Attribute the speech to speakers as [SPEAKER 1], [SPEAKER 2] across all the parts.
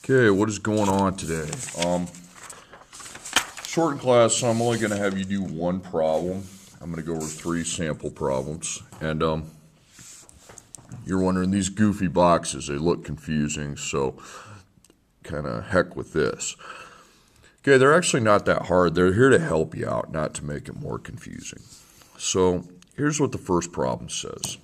[SPEAKER 1] Okay, what is going on today? Short class, so I'm only going to have you do one problem. I'm going to go over 3 sample problems. And you're wondering, these goofy boxes, they look confusing, so kind of heck with this. Okay, they're actually not that hard. They're here to help you out, not to make it more confusing. So here's what the first problem says.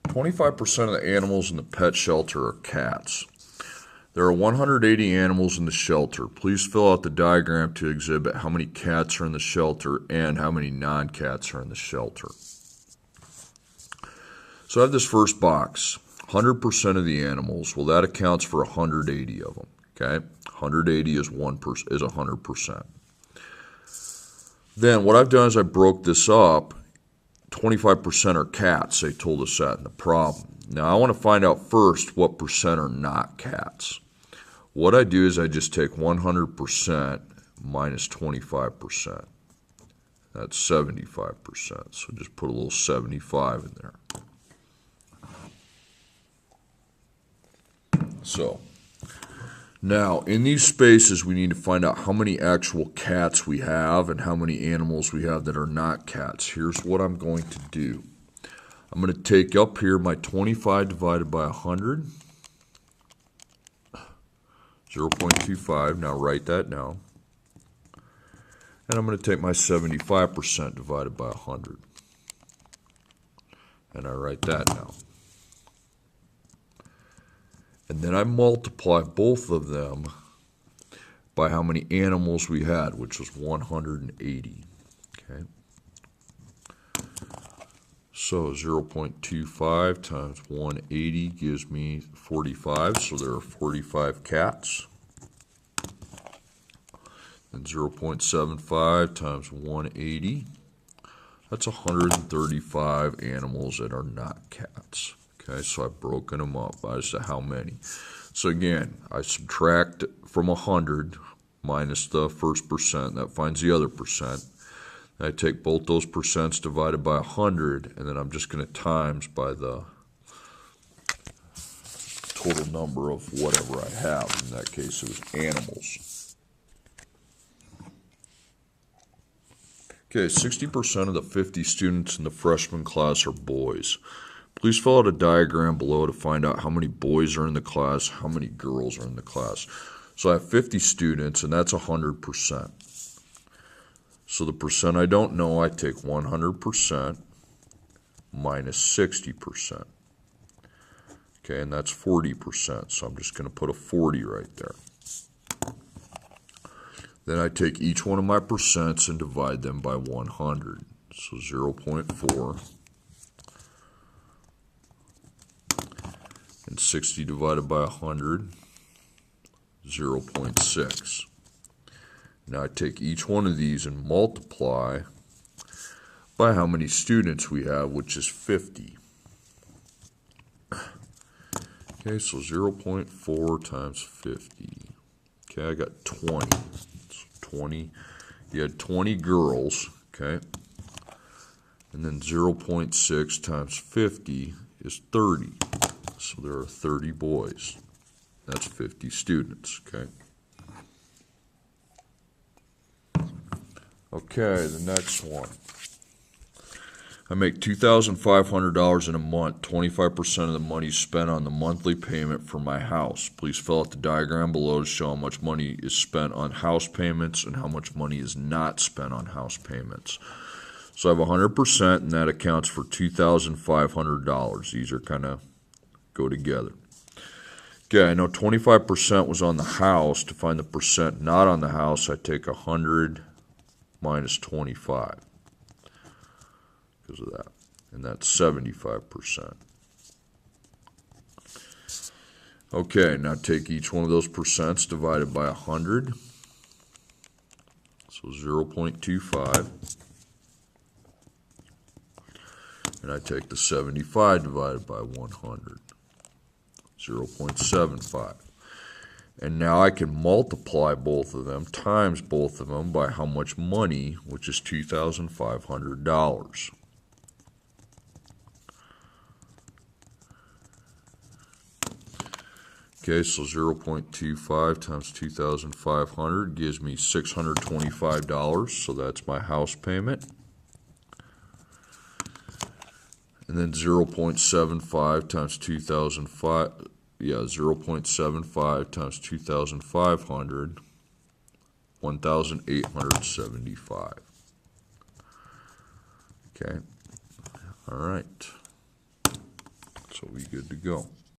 [SPEAKER 1] 25% of the animals in the pet shelter are cats. There are 180 animals in the shelter. Please fill out the diagram to exhibit how many cats are in the shelter and how many non-cats are in the shelter. So I have this first box, 100% of the animals. Well, that accounts for 180 of them. Okay, 180 is 100%. Then what I've done is I broke this up. 25% are cats. They told us that in the problem. Now I want to find out first what percent are not cats. What I do is I just take 100% minus 25%. That's 75%. So just put a little 75 in there. So now in these spaces we need to find out how many actual cats we have and how many animals we have that are not cats. Here's what I'm going to do. I'm going to take up here my 25 divided by 100. 0.25, now write that down. And I'm going to take my 75% divided by 100. And I write that down. And then I multiply both of them by how many animals we had, which was 180. Okay. So 0.25 times 180 gives me 45, so there are 45 cats. And 0.75 times 180, that's 135 animals that are not cats. Okay, so I've broken them up as to how many. So again, I subtract from 100 minus the first percent, that finds the other percent. I take both those percents divided by 100, and then I'm just going to times by the total number of whatever I have. In that case, it was animals. Okay, 60% of the 50 students in the freshman class are boys. Please fill out a diagram below to find out how many boys are in the class, how many girls are in the class. So I have 50 students, and that's 100%. So the percent I don't know, I take 100% minus 60%. Okay, and that's 40%. So I'm just going to put a 40 right there. Then I take each one of my percents and divide them by 100. So 0.4. And 60 divided by 100, 0.6. Now I take each one of these and multiply by how many students we have, which is 50. Okay, so 0.4 times 50. Okay, I got 20. So 20. You had 20 girls, okay? And then 0.6 times 50 is 30. So there are 30 boys. That's 50 students, okay? Okay, the next one. I make $2,500 in a month. 25% of the money is spent on the monthly payment for my house. Please fill out the diagram below to show how much money is spent on house payments and how much money is not spent on house payments. So I have 100%, and that accounts for $2,500. These are kind of go together. Okay, I know 25% was on the house. To find the percent not on the house, I take 100 minus 25 because of that, and that's 75%. Okay, now take each one of those percents divided by 100, so 0.25, and I take the 75 divided by 100. 0.75. And now I can multiply both of them, times both of them by how much money, which is $2,500. Okay, so 0.25 times 2,500 gives me $625, so that's my house payment. And then 0.75 times 0.75 times 2,500, 1,875. Okay, all right, so we good to go.